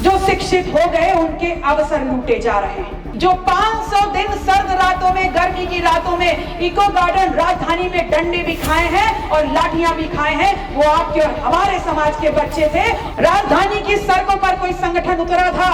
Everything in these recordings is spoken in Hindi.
जो शिक्षित हो गए उनके अवसर लूटे जा रहे हैं। जो 500 दिन सर्द रातों में, गर्मी की रातों में इको गार्डन राजधानी में डंडे भी खाए हैं और लाठियां भी खाए हैं, वो आपके और हमारे समाज के बच्चे थे। राजधानी की सड़कों पर कोई संगठन उतरा था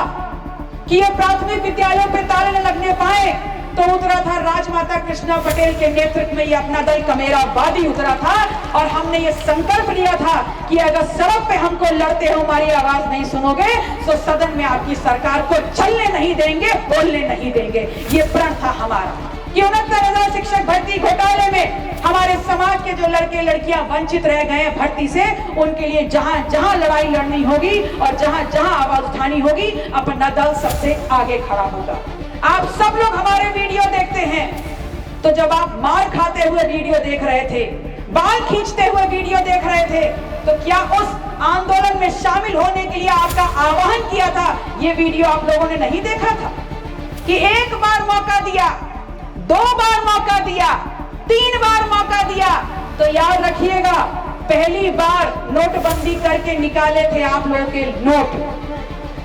कि ये प्राथमिक विद्यालयों पे ताले न लगने पाए, तो उतरा था राजमाता कृष्णा पटेल के नेतृत्व में ये अपना दल कमेरावादी उतरा था। और हमने ये संकल्प लिया था कि अगर सड़क पे हमको लड़ते हो, हमारी आवाज नहीं सुनोगे, तो सदन में आपकी सरकार को चलने नहीं देंगे, बोलने नहीं देंगे। ये प्रण था हमारा कि 69,000 शिक्षक भर्ती घोटाले में हमारे समाज के जो लड़के लड़कियां वंचित रह गए हैं भर्ती से, उनके लिए जहां जहां लड़ाई लड़नी होगी और जहां जहां आवाज उठानी होगी, अपना दल सबसे आगे खड़ा होगा। आप सब लोग हमारे वीडियो देखते हैं, तो जब आप मार खाते हुए वीडियो देख रहे थे, बाल खींचते हुए वीडियो देख रहे थे, तो क्या उस आंदोलन में शामिल होने के लिए आपका आह्वान किया था, ये वीडियो आप लोगों ने नहीं देखा था? कि एक बार मौका दिया, 2 बार मौका दिया, 3 बार मौका दिया, तो याद रखिएगा, पहली बार नोटबंदी करके निकाले थे आप लोगों के नोट,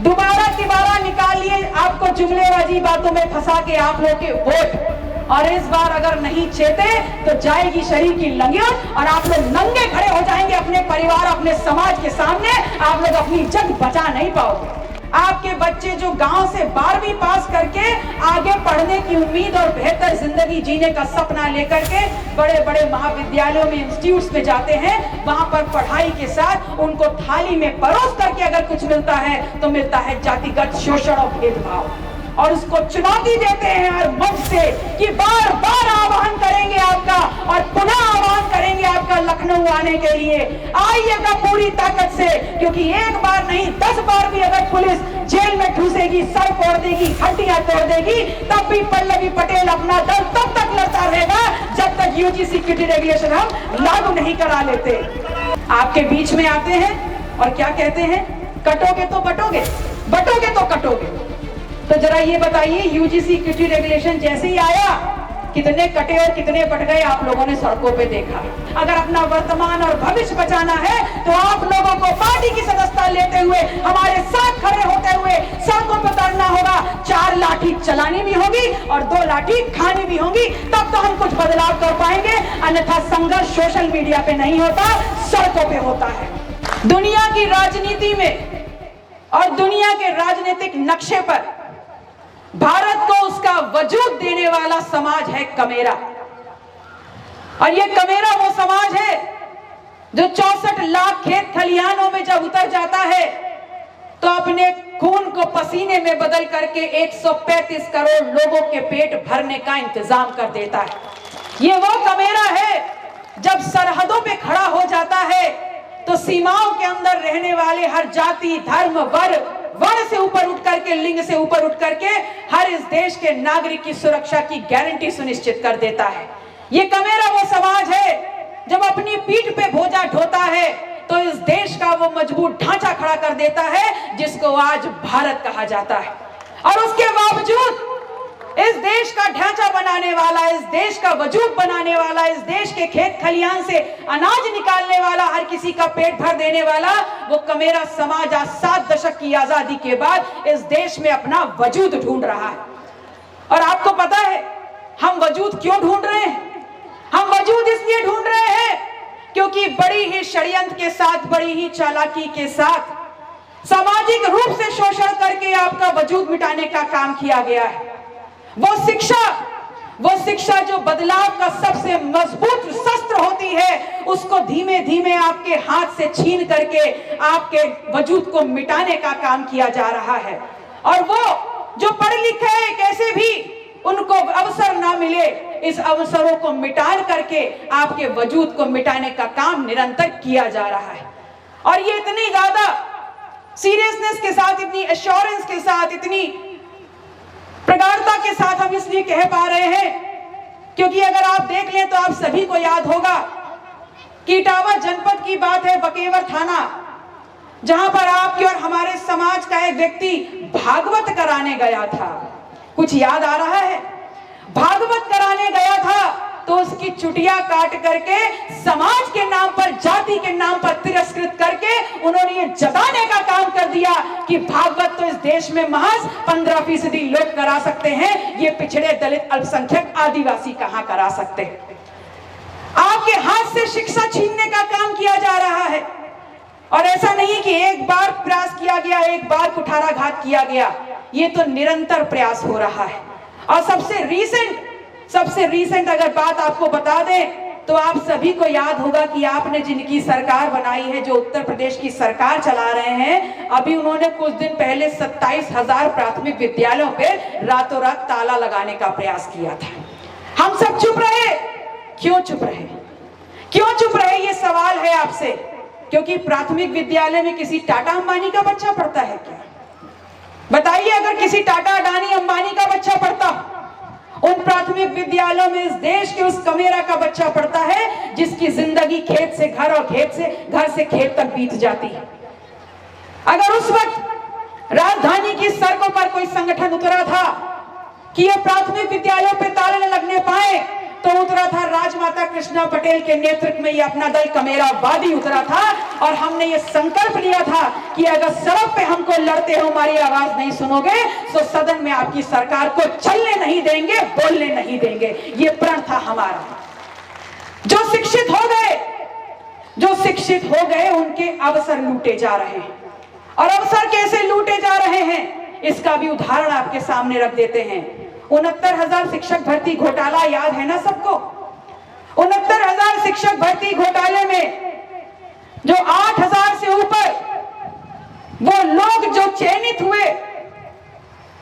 दोबारा तिबारा निकालिए आपको जुमलेबाजी बातों में फंसा के आप लोग के वोट। और इस बार अगर नहीं चेते तो जाएगी शरीर की लंगियत और आप लोग नंगे खड़े हो जाएंगे अपने परिवार, अपने समाज के सामने। आप लोग अपनी इज्जत बचा नहीं पाओगे। आपके बच्चे जो गांव से 12वीं पास करके आगे पढ़ने की उम्मीद और बेहतर जिंदगी जीने का सपना लेकर के बड़े बड़े महाविद्यालयों में, इंस्टीट्यूट्स में जाते हैं, वहां पर पढ़ाई के साथ उनको थाली में परोस करके अगर कुछ मिलता है तो मिलता है जातिगत शोषण और भेदभाव। और उसको चुनौती देते हैं हर मंच से कि बार बार आह्वान करेंगे आपका और पुनः आह्वान करेंगे आपका लखनऊ आने के लिए। आइएगा पूरी ताकत से, क्योंकि एक बार नहीं 10 बार भी अगर पुलिस जेल में ठूसेगी, सर फोड़ देगी, हड्डियां तोड़ देगी, तब भी पल्लवी पटेल अपना दल तब तक लड़ता रहेगा जब तक यूजीसी क्यूटी रेगुलेशन हम लागू नहीं करा लेते। आपके बीच में आते हैं और क्या कहते हैं, कटोगे तो बटोगे, बटोगे तो कटोगे। तो जरा ये बताइए, यूजीसी क्यूटी रेगुलेशन जैसे ही आया, कितने कटे और कितने बट गए आप लोगों ने सड़कों पे देखा। अगर अपना वर्तमान और भविष्य बचाना है तो आप लोगों को पार्टी की सदस्यता लेते हुए, हमारे साथ खड़े होते हुए सड़कों पर उतरना होगा। 4 लाठी चलानी भी होगी और 2 लाठी खानी भी होगी, तब तो हम कुछ बदलाव कर पाएंगे। अन्यथा संघर्ष सोशल मीडिया पे नहीं होता, सड़कों पे होता है। दुनिया की राजनीति में और दुनिया के राजनीतिक नक्शे पर भारत को उसका वजूद देने वाला समाज है कमेरा। और ये कमेरा वो समाज है जो 64 लाख खेत खलिहानों में जब उतर जाता है तो अपने खून को पसीने में बदल करके 135 करोड़ लोगों के पेट भरने का इंतजाम कर देता है। ये वो कमेरा है जब सरहदों पे खड़ा हो जाता है तो सीमाओं के अंदर रहने वाले हर जाति, धर्म, वर्ण से ऊपर उठ करके, लिंग से ऊपर उठ करके हर इस देश के नागरिक की सुरक्षा की गारंटी सुनिश्चित कर देता है। ये कमेरा वो समाज है जब अपनी पीठ पे बोझा ढोता है तो इस देश का वो मजबूत ढांचा खड़ा कर देता है जिसको आज भारत कहा जाता है। और उसके बावजूद इस देश का ढांचा बनाने वाला, इस देश का वजूद बनाने वाला, इस देश के खेत खलिहान से अनाज निकालने वाला, हर किसी का पेट भर देने वाला वो कमेरा समाज आज 7 दशक की आजादी के बाद इस देश में अपना वजूद ढूंढ रहा है। और आपको पता है हम वजूद क्यों ढूंढ रहे हैं? हम वजूद इसलिए ढूंढ रहे हैं क्योंकि बड़ी ही षड्यंत्र के साथ, बड़ी ही चालाकी के साथ सामाजिक रूप से शोषण करके आपका वजूद मिटाने का काम किया गया है। वो शिक्षा जो बदलाव का सबसे मजबूत शस्त्र होती है, उसको धीमे धीमे आपके हाथ से छीन करके आपके वजूद को मिटाने का काम किया जा रहा है। और वो जो पढ़े लिखे हैं, कैसे भी उनको अवसर ना मिले, इस अवसरों को मिटा करके आपके वजूद को मिटाने का काम निरंतर किया जा रहा है। और ये इतनी ज्यादा सीरियसनेस के साथ, इतनी एश्योरेंस के साथ, इतनी प्रगाढ़ता के साथ हम इसलिए कह पा रहे हैं क्योंकि अगर आप देख लें तो आप सभी को याद होगा कि इटावा जनपद की बात है, बकेवर थाना, जहां पर आपके और हमारे समाज का एक व्यक्ति भागवत कराने गया था। कुछ याद आ रहा है? भागवत कराने गया था तो उसकी चुटिया काट करके समाज के नाम पर, जाति के नाम पर तिरस्कृत करके उन्होंने ये जताने का काम कर दिया कि भागवत देश में महज 15% लोग करा सकते हैं, ये पिछड़े, दलित, अल्पसंख्यक, आदिवासी कहां करा सकते हैं? आपके हाथ से शिक्षा छीनने का काम किया जा रहा है। और ऐसा नहीं कि एक बार प्रयास किया गया, एक बार कुठाराघात किया गया, ये तो निरंतर प्रयास हो रहा है। और सबसे रीसेंट अगर बात आपको बता दें तो आप सभी को याद होगा कि आपने जिनकी सरकार बनाई है, जो उत्तर प्रदेश की सरकार चला रहे हैं, अभी उन्होंने कुछ दिन पहले 27,000 प्राथमिक विद्यालयों पे रातों रात ताला लगाने का प्रयास किया था। हम सब चुप रहे। क्यों चुप रहे? क्यों चुप रहे? ये सवाल है आपसे। क्योंकि प्राथमिक विद्यालय में किसी टाटा अंबानी का बच्चा पढ़ता है क्या? बताइए, अगर किसी टाटा अडानी अंबानी का बच्चा पढ़ता, उन प्राथमिक विद्यालयों में इस देश के उस कमेरा का बच्चा पढ़ता है जिसकी जिंदगी खेत से घर और घर से खेत तक बीत जाती है। अगर उस वक्त राजधानी की सड़कों पर कोई संगठन उतरा था कि ये प्राथमिक विद्यालयों पे ताले न लगने पाए, तो उतरा था राजमाता कृष्णा पटेल के नेतृत्व में ये अपना दल कमेरावादी उतरा था। और हमने ये संकल्प लिया था कि अगर सड़क पे हमको लड़ते हो, हमारी आवाज नहीं सुनोगे, तो सदन में आपकी सरकार को चलने नहीं देंगे, बोलने नहीं देंगे। ये प्रण था हमारा। जो शिक्षित हो गए उनके अवसर लूटे जा रहे हैं। और अवसर कैसे लूटे जा रहे हैं, इसका भी उदाहरण आपके सामने रख देते हैं। 69,000 शिक्षक भर्ती घोटाला याद है ना सबको? 69,000 शिक्षक भर्ती घोटाले में जो 8,000 से ऊपर वो लोग जो चयनित हुए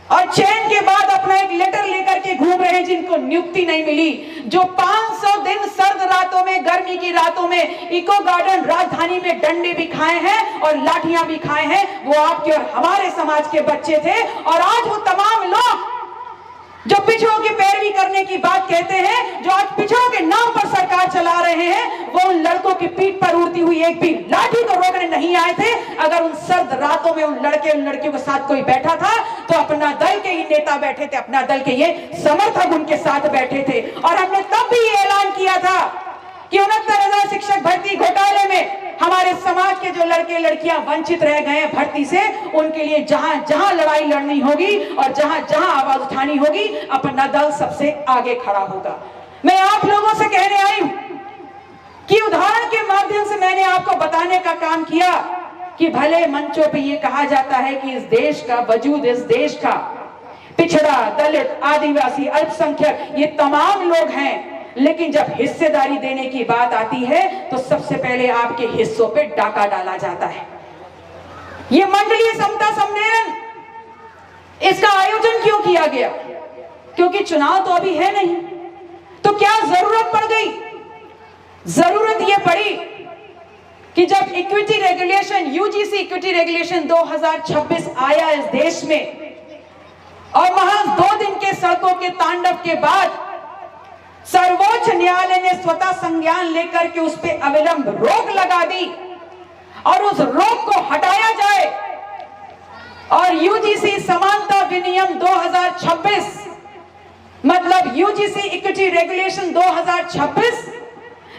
और चयन के बाद अपना एक लेटर लेकर के घूम रहे हैं, जिनको नियुक्ति नहीं मिली, जो 500 दिन सर्द रातों में, गर्मी की रातों में इको गार्डन राजधानी में डंडे भी खाए हैं और लाठियां भी खाए हैं, वो आपके और हमारे समाज के बच्चे थे। और आज वो तमाम लोग जो पिछड़ों की पैरवी करने की बात कहते हैं, जो आज पिछड़ों के नाम पर सरकार चला रहे हैं, वो उन लड़कों की पीठ पर उड़ती हुई एक भी लाठी को रोकने नहीं आए थे। अगर उन सर्द रातों में उन लड़कियों के साथ कोई बैठा था तो अपना दल के ही नेता बैठे थे, अपना दल के ये समर्थक उनके साथ बैठे थे। और हमने तब भी ये ऐलान किया था कि 69,000 शिक्षक भर्ती घोटाले में हमारे समाज के जो लड़के लड़कियां वंचित रह गए हैं भर्ती से, उनके लिए जहां जहां लड़ाई लड़नी होगी और जहां जहां आवाज उठानी होगी, अपना दल सबसे आगे खड़ा होगा। मैं आप लोगों से कहने आई हूं कि उदाहरण के माध्यम से मैंने आपको बताने का काम किया कि भले मंचों पे ये कहा जाता है कि इस देश का वजूद, इस देश का पिछड़ा, दलित, आदिवासी, अल्पसंख्यक, ये तमाम लोग हैं, लेकिन जब हिस्सेदारी देने की बात आती है तो सबसे पहले आपके हिस्सों पे डाका डाला जाता है। ये मंडलीय समता सम्मेलन, इसका आयोजन क्यों किया गया? क्योंकि चुनाव तो अभी है नहीं। तो क्या जरूरत पड़ गई? जरूरत यह पड़ी कि जब equity regulation, UGC equity regulation 2026 आया इस देश में, और महज 2 दिन के सड़कों के तांडव के बाद सर्वोच्च न्यायालय ने स्वतः संज्ञान लेकर के उस पर अविलंब रोक लगा दी और उस रोक को हटाया जाए। और यूजीसी समानता विनियम 2026, मतलब यूजीसी इक्विटी रेगुलेशन 2026,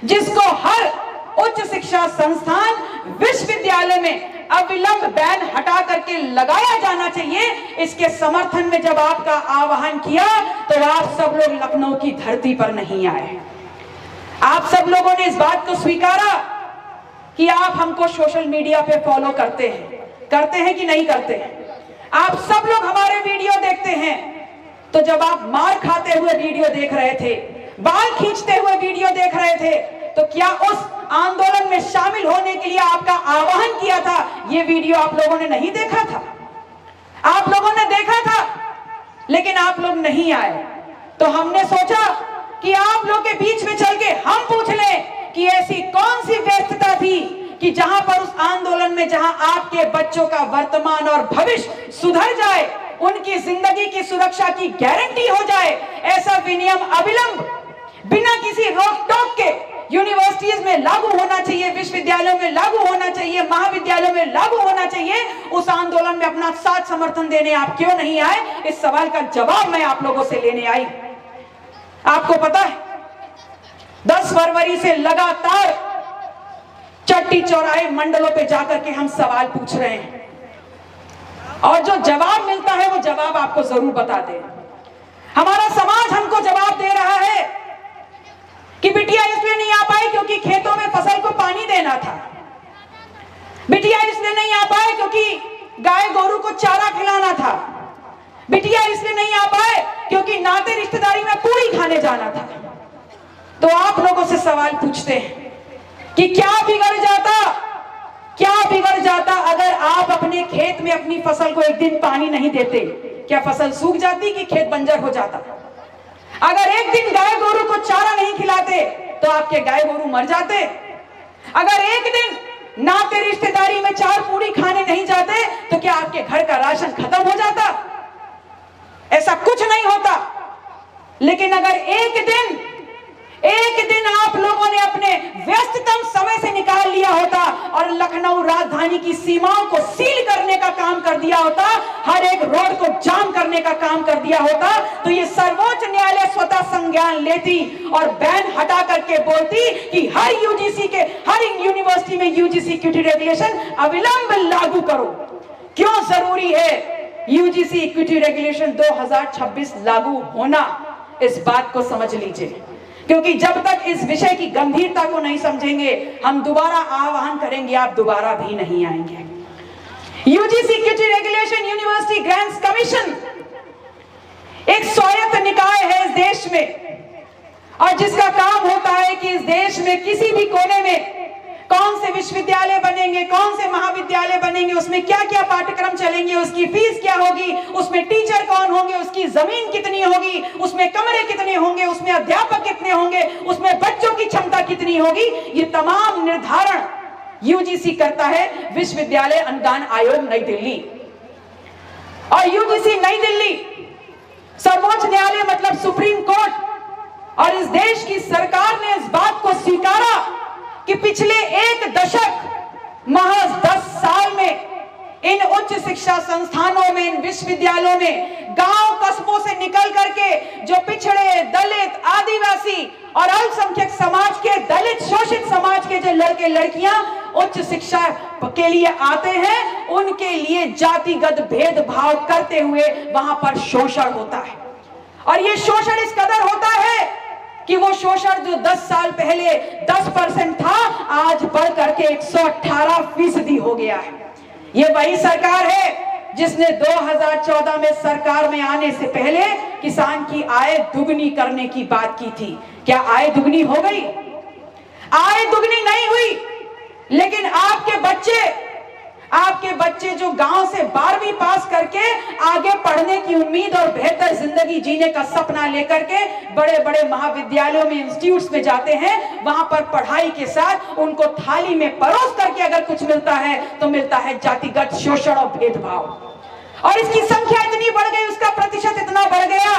जिसको हर उच्च शिक्षा संस्थान, विश्वविद्यालय में अविलंब बैन हटा करके लगाया जाना चाहिए, इसके समर्थन में जब आपका आह्वान किया तो आप सब लोग लखनऊ की धरती पर नहीं आए। आप सब लोगों ने इस बात को स्वीकारा कि आप हमको सोशल मीडिया पे फॉलो करते हैं कि नहीं करते हैं? आप सब लोग हमारे वीडियो देखते हैं। तो जब आप मार खाते हुए वीडियो देख रहे थे, बाल खींचते हुए वीडियो देख रहे थे, तो क्या उस आंदोलन में शामिल होने के लिए आपका आह्वान किया था, ये वीडियो आप लोगों ने नहीं देखा था? आप लोगों ने देखा था, लेकिन आप लोग नहीं आए। तो हमने सोचा कि आप लोग के बीच में चल के हम पूछ लें कि ऐसी कौन सी व्यस्तता थी कि जहां पर उस आंदोलन में, जहां आपके बच्चों का वर्तमान और भविष्य सुधर जाए, उनकी जिंदगी की सुरक्षा की गारंटी हो जाए, ऐसा विनियम अविलंब बिना किसी रोक टोक के यूनिवर्सिटीज में लागू होना चाहिए, विश्वविद्यालयों में लागू होना चाहिए, महाविद्यालयों में लागू होना चाहिए। उस आंदोलन में अपना साथ समर्थन देने आप क्यों नहीं आए? इस सवाल का जवाब मैं आप लोगों से लेने आई। आपको पता है 10 फरवरी से लगातार चट्टी चौराहे मंडलों पे जाकर के हम सवाल पूछ रहे हैं, और जो जवाब जवाब आपको जरूर बताते हैं। हमारा समाज हमको जवाब दे रहा है कि बिटिया इसलिए नहीं आ पाई क्योंकि खेतों में फसल को पानी देना था, बिटिया इसलिए नहीं आ पाए क्योंकि गाय गोरू को चारा खिलाना था, बिटिया इसलिए नहीं आ पाए क्योंकि नाते रिश्तेदारी में पूरी खाने जाना था। तो आप लोगों से सवाल पूछते हैं कि क्या बिगड़ जाता अगर आप अपने खेत में अपनी फसल को एक दिन पानी नहीं देते? क्या फसल सूख जाती कि खेत बंजर हो जाता? अगर एक दिन गाय गोरू को चारा नहीं खिलाते तो आपके गाय गोरू मर जाते? अगर एक दिन नाते रिश्तेदारी में चार पूरी खाने नहीं जाते तो क्या आपके घर का राशन खत्म हो जाता? ऐसा कुछ नहीं होता। लेकिन अगर एक दिन आप लोगों ने अपने व्यस्ततम समय से निकाल लिया होता और लखनऊ राजधानी की सीमाओं को सील करने का काम कर दिया होता, हर एक रोड को जाम करने का काम कर दिया होता, तो ये सर्वोच्च न्यायालय स्वतः संज्ञान लेती और बैन हटा करके बोलती कि हर यूनिवर्सिटी में यूजीसी इक्विटी रेगुलेशन अविलंब लागू करो। क्यों जरूरी है यूजीसी इक्विटी रेगुलेशन 2026 लागू होना? इस बात को समझ लीजिए, क्योंकि जब तक इस विषय की गंभीरता को नहीं समझेंगे, हम दोबारा आह्वान करेंगे, आप दोबारा भी नहीं आएंगे। UGC equity regulation university grants commission एक स्वायत्त निकाय है इस देश में, और जिसका काम होता है कि इस देश में किसी भी कोने में कौन से विश्वविद्यालय बनेंगे, कौन से महाविद्यालय बनेंगे, उसमें क्या क्या पाठ्यक्रम चलेंगे, उसकी फीस क्या होगी, उसमें टीचर कौन होंगे, उसकी जमीन कितनी होगी, उसमें कमरे कितने होंगे, उसमें अध्यापक कितने होंगे, उसमें बच्चों की क्षमता कितनी होगी, ये तमाम निर्धारण यूजीसी करता है विश्वविद्यालय अनुदान आयोग नई दिल्ली। और यूजीसी नई दिल्ली सर्वोच्च न्यायालय मतलब सुप्रीम कोर्ट और इस देश की सरकार ने इस बात को स्वीकारा कि पिछले एक दशक महज 10 साल में इन उच्च शिक्षा संस्थानों में, इन विश्वविद्यालयों में गांव कस्बों से निकल करके जो पिछड़े, दलित, आदिवासी और अल्पसंख्यक समाज के, दलित शोषित समाज के जो लड़के लड़कियां उच्च शिक्षा के लिए आते हैं, उनके लिए जातिगत भेदभाव करते हुए वहां पर शोषण होता है। और ये शोषण इस कदर होता है कि वो शोषण जो 10 साल पहले 10% था, आज बढ़ करके 118% हो गया है। ये वही सरकार है जिसने 2014 में सरकार में आने से पहले किसान की आय दुगनी करने की बात की थी। क्या आय दुगनी हो गई? आय दुगनी नहीं हुई, लेकिन आपके बच्चे जो गांव से 12वीं पास करके आगे पढ़ने की उम्मीद और बेहतर जिंदगी जीने का सपना लेकर के बड़े बड़े महाविद्यालयों में, इंस्टीट्यूट्स में जाते हैं, वहां पर पढ़ाई के साथ उनको थाली में परोस करके अगर कुछ मिलता है तो मिलता है जातिगत शोषण और भेदभाव। और इसकी संख्या इतनी बढ़ गई, उसका प्रतिशत इतना बढ़ गया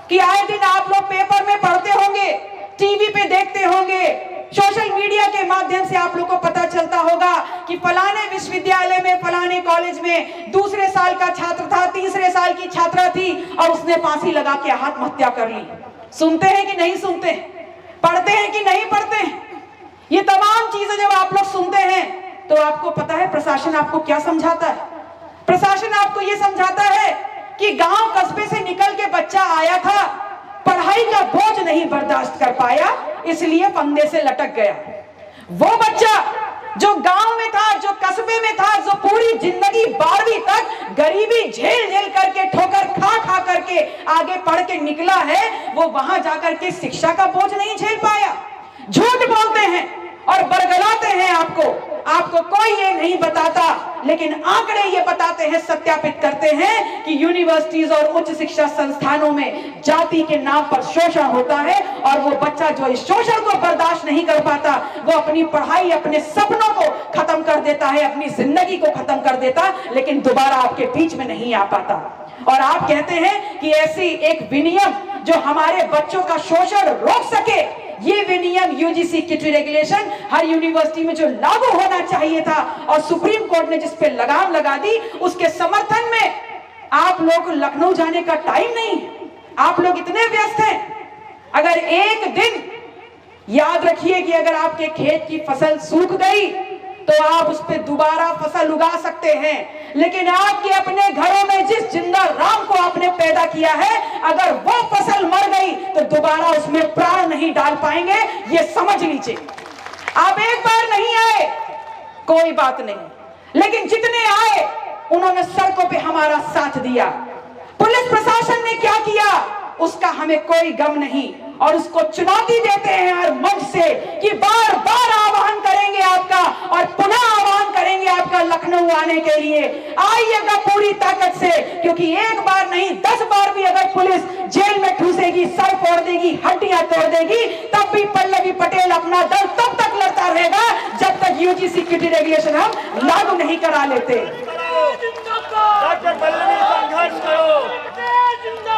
कि आए दिन आप लोग पेपर में पढ़ते होंगे, टीवी पे देखते होंगे, सोशल मीडिया के माध्यम से आप लोग को पता चलता होगा कि फलाने विश्वविद्यालय में, फलाने कॉलेज में दूसरे साल का छात्र था, तीसरे साल की छात्रा थी और उसने फांसी लगा के आत्महत्या कर ली। सुनते हैं कि नहीं सुनते? पढ़ते हैं कि नहीं पढ़ते? ये तमाम चीजें जब आप लोग सुनते हैं तो आपको पता है प्रशासन आपको क्या समझाता है? प्रशासन आपको ये समझाता है कि गांव कस्बे से निकल के बच्चा आया था, पढ़ाई का बोझ नहीं बर्दाश्त कर पाया, इसलिए फंदे से लटक गया। वो बच्चा जो गांव में था, जो कस्बे में था, जो पूरी जिंदगी 12वीं तक गरीबी झेल करके, ठोकर खा करके आगे पढ़ के निकला है, वो वहां जाकर के शिक्षा का बोझ नहीं झेल पाया। झूठ बोलते हैं और बरगलाते हैं आपको कोई ये नहीं बताता, लेकिन आंकड़े ये बताते हैं, सत्यापित करते हैं कि यूनिवर्सिटीज और उच्च शिक्षा संस्थानों में जाति के नाम पर शोषण होता है और वो बच्चा जो इस शोषण को बर्दाश्त नहीं कर पाता, वो अपनी पढ़ाई, अपने सपनों को खत्म कर देता है, अपनी जिंदगी को खत्म कर देता, लेकिन दोबारा आपके बीच में नहीं आ पाता। और आप कहते हैं कि ऐसी एक विनियम जो हमारे बच्चों का शोषण रोक सके, ये विनियम यूजीसी इक्विटी रेगुलेशन हर यूनिवर्सिटी में जो लागू होना चाहिए था और सुप्रीम कोर्ट ने जिस पे लगाम लगा दी, उसके समर्थन में आप लोग लखनऊ जाने का टाइम नहीं है। आप लोग इतने व्यस्त हैं। अगर एक दिन याद रखिए कि अगर आपके खेत की फसल सूख गई तो आप उस पर दोबारा फसल उगा सकते हैं, लेकिन आपके अपने घरों में जिस जिंदा राख उसमें प्राण नहीं डाल पाएंगे, ये समझ लीजिए। आप एक बार नहीं आए कोई बात नहीं, लेकिन जितने आए उन्होंने सड़कों पे हमारा साथ दिया। पुलिस प्रशासन ने क्या किया उसका हमें कोई गम नहीं, और उसको चुनौती देते हैं हर मंच से कि बार बार आह्वान करेंगे आपका और पुनः आह्वान करेंगे आपका लखनऊ आने के लिए। आइएगा पूरी ताकत से, क्योंकि एक बार नहीं 10 बार भी अगर पुलिस जेल में ठूसेगी, सर फोड़ देगी, हड्डियां तोड़ देगी, तब भी पल्लवी पटेल अपना दल तब तक लड़ता रहेगा जब तक यूजी सिक्योरिटी रेगुलेशन हम लागू नहीं करा लेते। डॉक्टर पल्लवी संघर्ष करो,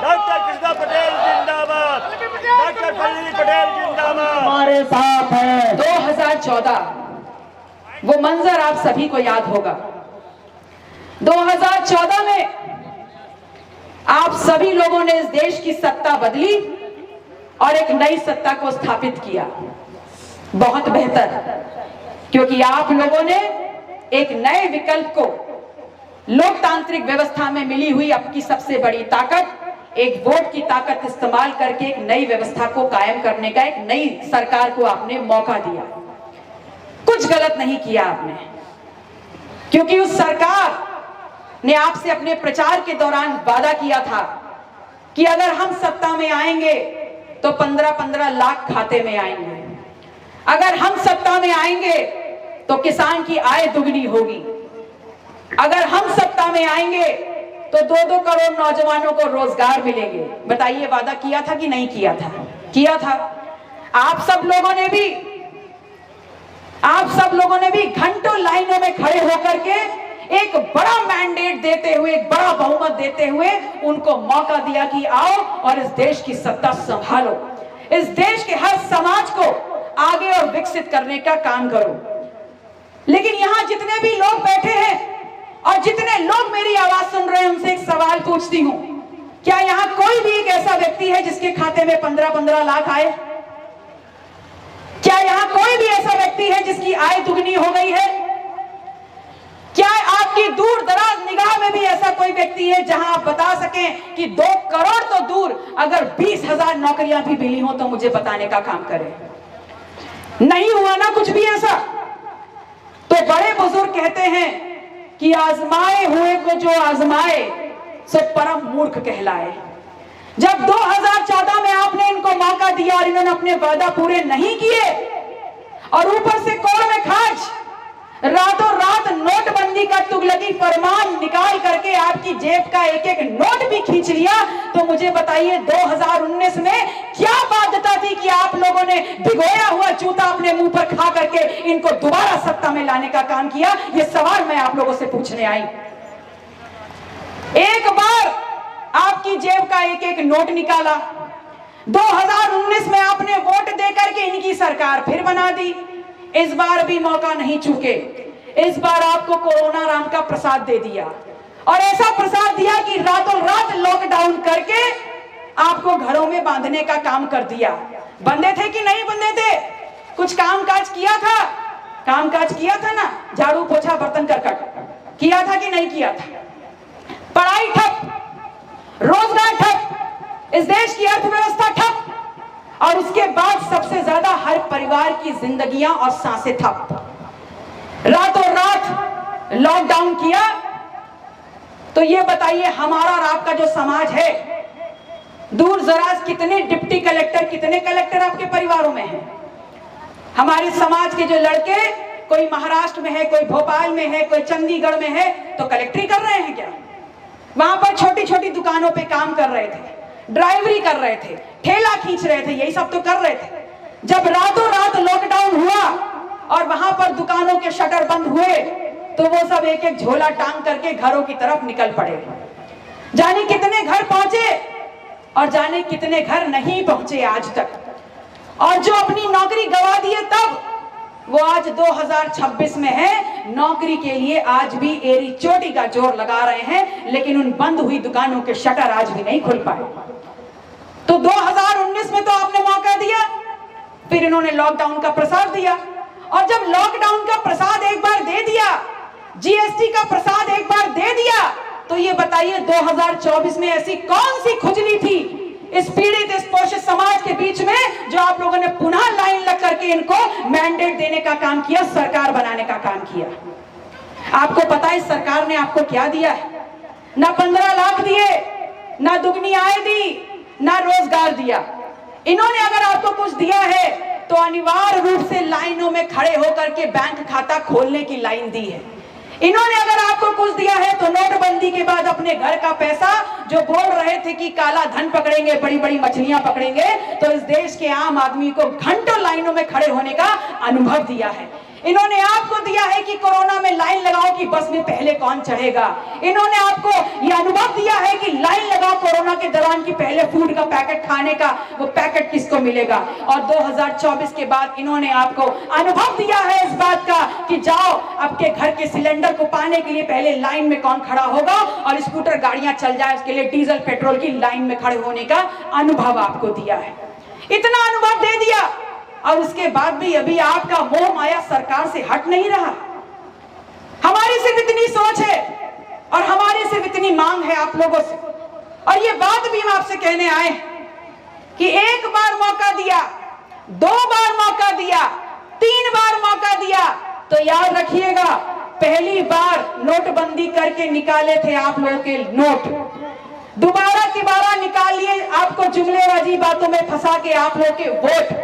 डॉक्टर कृष्णा पटेल जिंदाबाद, डॉक्टर पल्लवी पटेल जिंदाबाद, हमारे साथ है। 2014 वो मंजर आप सभी को याद होगा। 2014 में आप सभी लोगों ने इस देश की सत्ता बदली और एक नई सत्ता को स्थापित किया। बहुत बेहतर, क्योंकि आप लोगों ने एक नए विकल्प को लोकतांत्रिक व्यवस्था में मिली हुई आपकी सबसे बड़ी ताकत, एक वोट की ताकत इस्तेमाल करके एक नई व्यवस्था को कायम करने का, एक नई सरकार को आपने मौका दिया। कुछ गलत नहीं किया आपने, क्योंकि उस सरकार ने आपसे अपने प्रचार के दौरान वादा किया था कि अगर हम सत्ता में आएंगे तो 15-15 लाख खाते में आएंगे, अगर हम सत्ता में आएंगे तो किसान की आय दुगनी होगी, अगर हम सत्ता में आएंगे तो 2-2 करोड़ नौजवानों को रोजगार मिलेंगे। बताइए वादा किया था कि नहीं किया था? किया था। आप सब लोगों ने भी घंटों लाइनों में खड़े होकर के एक बड़ा मैंडेट देते हुए, एक बड़ा बहुमत देते हुए उनको मौका दिया कि आओ और इस देश की सत्ता संभालो, इस देश के हर समाज को आगे और विकसित करने का काम करो। लेकिन यहां जितने भी लोग बैठे हैं और जितने लोग मेरी आवाज सुन रहे हैं, उनसे एक सवाल पूछती हूं, क्या यहां कोई भी एक ऐसा व्यक्ति है जिसके खाते में 15-15 लाख आए? क्या यहां कोई भी ऐसा व्यक्ति है जिसकी आय दुगनी हो गई है? क्या आपकी दूर दराज निगाह में भी ऐसा कोई व्यक्ति है जहां आप बता सकें कि 2 करोड़ तो दूर, अगर 20,000 नौकरियां भी मिली हो तो मुझे बताने का काम करें? नहीं हुआ ना कुछ भी ऐसा। तो बड़े बुजुर्ग कहते हैं कि आजमाए हुए को जो आजमाए सो परम मूर्ख कहलाए। जब 2014 में आपने इनको मौका दिया और इन्होंने अपने वादा पूरे नहीं किए और ऊपर से कोड़ में खाज रातों रात नोटबंदी का तुगलकी फरमान निकाल करके आपकी जेब का एक एक नोट भी खींच लिया, तो मुझे बताइए 2019 में क्या बाध्यता थी कि आप लोगों ने भिगोया हुआ जूता अपने मुंह पर खा करके इनको दोबारा सत्ता में लाने का काम किया? ये सवाल मैं आप लोगों से पूछने आई। एक बार आपकी जेब का एक एक नोट निकाला, 2019 में आपने वोट देकर के इनकी सरकार फिर बना दी। इस बार भी मौका नहीं चूके, इस बार आपको कोरोना राम का प्रसाद दे दिया, और ऐसा प्रसाद दिया कि रातों रात लॉकडाउन करके आपको घरों में बांधने का काम कर दिया। बंधे थे कि नहीं बंधे थे? कुछ काम काज किया था? काम काज किया था ना? झाड़ू पोछा बर्तन करकट किया था कि नहीं किया था? पढ़ाई ठप, रोजगार ठप, इस देश की अर्थव्यवस्था ठप, और उसके बाद सबसे ज्यादा हर परिवार की जिंदगियां और सांसें ठप। रातों रात लॉकडाउन किया। तो ये बताइए हमारा और आपका जो समाज है, दूर दराज कितने डिप्टी कलेक्टर, कितने कलेक्टर आपके परिवारों में हैं? हमारे समाज के जो लड़के, कोई महाराष्ट्र में है, कोई भोपाल में है, कोई चंडीगढ़ में है, तो कलेक्टरी कर रहे हैं क्या? वहां पर छोटी छोटी दुकानों पे काम कर रहे थे, ड्राइवरी कर रहे थे, ठेला खींच रहे थे, यही सब तो कर रहे थे। जब रातों रात लॉकडाउन हुआ और वहां पर दुकानों के शटर बंद हुए, तो वो सब एक एक झोला टांग करके घरों की तरफ निकल पड़े। जाने कितने घर पहुंचे और जाने कितने घर नहीं पहुंचे आज तक, और जो अपनी नौकरी गंवा दिए तब, वो आज 2026 में है, नौकरी के लिए आज भी एड़ी चोटी का जोर लगा रहे हैं, लेकिन उन बंद हुई दुकानों के शटर आज भी नहीं खुल पाए। तो 2019 में तो आपने मौका दिया, फिर इन्होंने लॉकडाउन का प्रसाद दिया, और जब लॉकडाउन का प्रसाद एक बार दे दिया, जीएसटी का प्रसाद एक बार दे दिया, तो ये बताइए 2024 में ऐसी कौन सी खुजली थी इस पीड़ित, इस पोषित समाज के बीच में जो आप लोगों ने पुनः लाइन लग करके इनको मैंडेट देने का काम किया, सरकार बनाने का काम किया। आपको पता है सरकार ने आपको क्या दिया है? ना 15 लाख दिए, ना दुगनी आय दी, ना रोजगार दिया। इन्होंने अगर आपको कुछ दिया है तो अनिवार्य रूप से लाइनों में खड़े होकर के बैंक खाता खोलने की लाइन दी है। इन्होंने अगर आपको कुछ दिया है तो नोटबंदी के बाद अपने घर का पैसा, जो बोल रहे थे कि काला धन पकड़ेंगे, बड़ी बड़ी मछलियां पकड़ेंगे, तो इस देश के आम आदमी को घंटों लाइनों में खड़े होने का अनुभव दिया है। इन्होंने आपको दिया है कि कोरोना में लाइन लगाओ कि बस में पहले कौन चढ़ेगा। इन्होंने आपको यह अनुभव दिया है कि लाइन लगाओ कोरोना के दौरान कि पहले फूड का पैकेट खाने का वो पैकेट किसको मिलेगा। और 2024 के बाद इन्होंने आपको अनुभव दिया है इस बात का कि जाओ आपके घर के सिलेंडर को पाने के लिए पहले लाइन में कौन खड़ा होगा, और स्कूटर गाड़ियां चल जाए उसके लिए डीजल पेट्रोल की लाइन में खड़े होने का अनुभव आपको दिया है। इतना अनुभव दे दिया और उसके बाद भी अभी आपका मोह माया सरकार से हट नहीं रहा। हमारी सिर्फ इतनी सोच है और हमारी सिर्फ इतनी मांग है आप लोगों से, और ये बात भी हम आपसे कहने आए कि एक बार मौका दिया, 2 बार मौका दिया, 3 बार मौका दिया तो याद रखिएगा, पहली बार नोटबंदी करके निकाले थे आप लोगों के नोट, दोबारा तिबारा निकालिए आपको जुमलेबाजी बातों में फंसा के आप लोगों के वोट,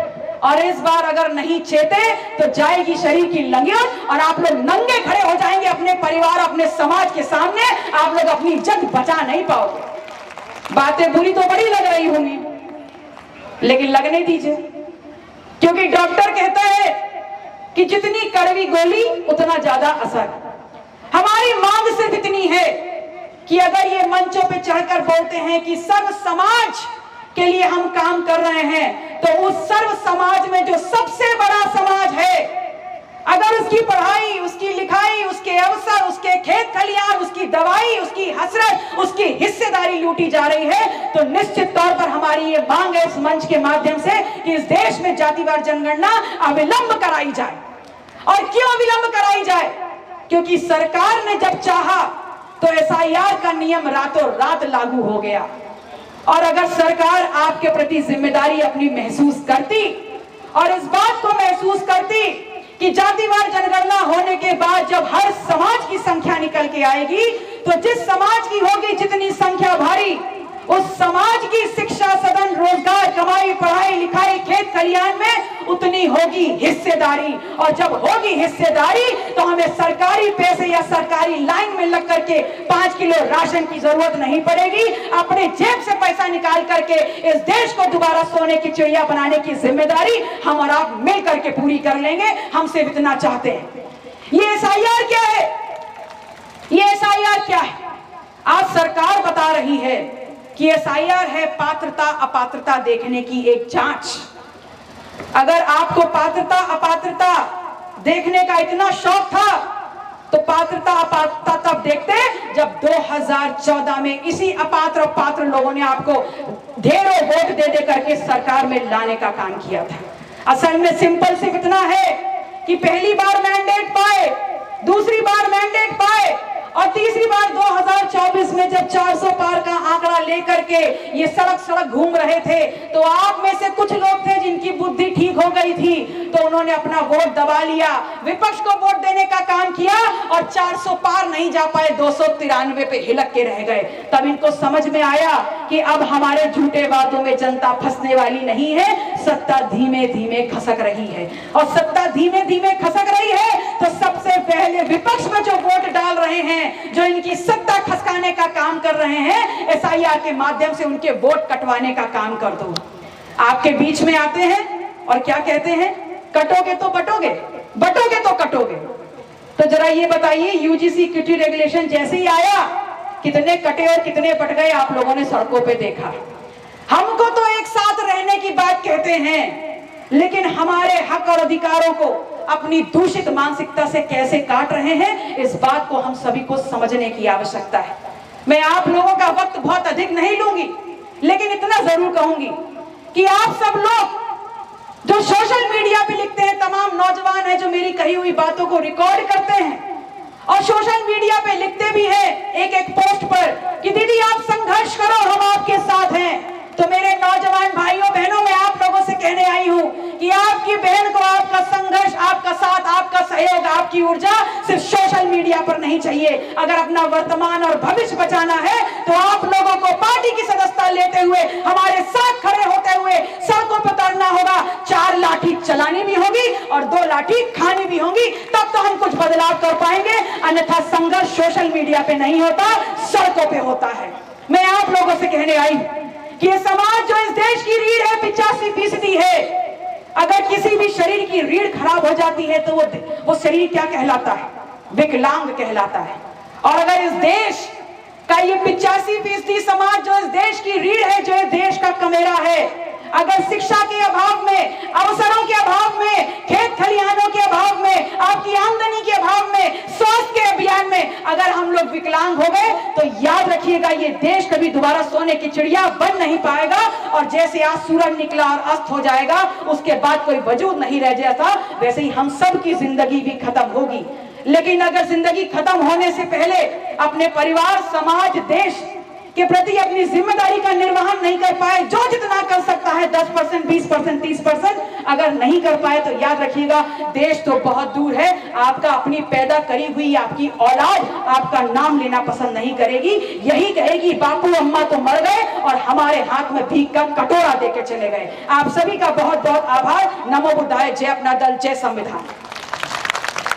और इस बार अगर नहीं चेते तो जाएगी शरीर की लंगियत और आप लोग नंगे खड़े हो जाएंगे अपने परिवार, अपने समाज के सामने। आप लोग अपनी इज्जत बचा नहीं पाओगे। बातें बुरी तो बड़ी लग रही होंगी, लेकिन लगने दीजिए, क्योंकि डॉक्टर कहता है कि जितनी कड़वी गोली उतना ज्यादा असर। हमारी मांग सिर्फ इतनी है कि अगर ये मंचों पे चढ़कर बोलते हैं कि सर्व समाज के लिए हम काम कर रहे हैं, तो उस सर्व समाज में जो सबसे बड़ा समाज है, अगर उसकी पढ़ाई, उसकी लिखाई, उसके अवसर, उसके खेत खलियान, उसकी दवाई, उसकी हसरत, उसकी हिस्सेदारी लूटी जा रही है, तो निश्चित तौर पर हमारी ये मांग है इस मंच के माध्यम से कि इस देश में जातिवार जनगणना अविलंब कराई जाए। और क्यों अविलंब कराई जाए? क्योंकि सरकार ने जब चाहा तो SIR का नियम रातों रात लागू हो गया। और अगर सरकार आपके प्रति जिम्मेदारी अपनी महसूस करती और इस बात को महसूस करती कि जातिवार जनगणना होने के बाद जब हर समाज की संख्या निकल के आएगी, तो जिस समाज की होगी जितनी संख्या भारी, उस समाज की शिक्षा, सदन, रोजगार, कमाई, पढ़ाई, लिखाई, खेत खलियान में उतनी होगी हिस्सेदारी। और जब होगी हिस्सेदारी तो हमें सरकारी पैसे या सरकारी लाइन में लग करके 5 किलो राशन की जरूरत नहीं पड़ेगी। अपने जेब से पैसा निकाल करके इस देश को दोबारा सोने की चिड़िया बनाने की जिम्मेदारी हम और आप मिल करके पूरी कर लेंगे। हम सिर्फ इतना चाहते हैं। ये SIR क्या है? ये SIR क्या है? आज सरकार बता रही है कि SIR है पात्रता अपात्रता देखने की एक जांच। अगर आपको पात्रता अपात्रता देखने का इतना शौक था तो पात्रता अपात्रता तब देखते जब 2014 में इसी अपात्र पात्र लोगों ने आपको ढेरों वोट दे दे करके सरकार में लाने का काम किया था। असल में सिंपल सिर्फ इतना है कि पहली बार मैंडेट पाए, दूसरी बार मैंडेट पाए और तीसरी बार 2024 में जब 400 पार का आंकड़ा लेकर के ये सड़क सड़क घूम रहे थे, तो आप में से कुछ लोग थे जिनकी बुद्धि ठीक हो गई थी, तो उन्होंने अपना वोट दबा लिया, विपक्ष को वोट देने का काम किया और 400 पार नहीं जा पाए, 293 पे हिलक के रह गए। तब इनको समझ में आया कि अब हमारे झूठे वादों में जनता फंसने वाली नहीं है, सत्ता धीमे धीमे खसक रही है। और सत्ता धीमे धीमे खसक रही है तो सबसे पहले विपक्ष में जो वोट डाल रहे हैं, जो इनकी सत्ता खसकाने का काम कर रहे हैं, SIR के माध्यम से उनके वोट कटवाने का काम कर दो। आपके बीच में आते हैं और क्या कहते हैं? कटोगे तो बटोगे, बटोगे तो कटोगे। तो जरा ये बताइए, UGC क्यूटी रेगुलेशन जैसे ही आया, कितने कटे और कितने बट गए आप लोगों ने सड़कों पे देखा। हमको तो एक साथ रहने की बात कहते हैं, लेकिन हमारे हक और अधिकारों को अपनी दूषित मानसिकता से कैसे काट रहे हैं, इस बात को हम सभी को समझने की आवश्यकता है। मैं आप लोगों का वक्त बहुत अधिक नहीं लूंगी, लेकिन इतना जरूर कहूंगी कि आप सब लोग जो सोशल मीडिया पे लिखते हैं, तमाम नौजवान हैं जो मेरी कही हुई बातों को रिकॉर्ड करते हैं और सोशल मीडिया पे लिखते भी हैं एक एक पोस्ट पर कि दीदी आप संघर्ष करो, हम आपके साथ हैं, तो मेरे सहयोग, आपकी ऊर्जा सिर्फ सोशल मीडिया पर नहीं चाहिए। अगर अपना वर्तमान और भविष्य बचाना है तो आप लोगों को पार्टी की सदस्यता लेते हुए हमारे साथ खड़े होते हुए सड़कों पर उतरना होगा। 4 लाठी चलानी भी होगी और 2 लाठी खानी भी होगी, तब तो हम कुछ बदलाव कर पाएंगे। अन्यथा संघर्ष सोशल मीडिया पे नहीं होता, सड़कों पे होता है। मैं आप लोगों से कहने आई कि ये समाज जो इस देश की रीढ़ है 85% है। अगर किसी भी शरीर की रीढ़ खराब हो जाती है तो वो शरीर क्या कहलाता है? विकलांग कहलाता है। और अगर इस देश का ये 85% समाज जो इस देश की रीढ़ है, जो इस देश का कमेरा है, अगर शिक्षा के अभाव में, अवसरों के अभाव में, खेत खलिहानों के अभाव में, आपकी आमदनी के अभाव में, स्वास्थ्य के अभियान में अगर हम लोग विकलांग हो गए तो याद रखिएगा ये देश कभी दोबारा सोने की चिड़िया बन नहीं पाएगा। और जैसे आज सूरज निकला और अस्त हो जाएगा, उसके बाद कोई वजूद नहीं रह जाता, वैसे ही हम सब की जिंदगी भी खत्म होगी। लेकिन अगर जिंदगी खत्म होने से पहले अपने परिवार, समाज, देश के प्रति अपनी जिम्मेदारी का निर्वहन नहीं कर पाए, जो जितना कर सकता है 10%, 20%, 30% अगर नहीं कर पाए तो याद रखिएगा देश तो बहुत दूर है। आपका अपनी पैदा करी हुई आपकी औलाद आपका नाम लेना पसंद नहीं करेगी। यही कहेगी बापू अम्मा तो मर गए और हमारे हाथ में भीख का कटोरा देके चले गए। आप सभी का बहुत बहुत आभार। नमो बुद्धाय। जय अपना दल, जय संविधान।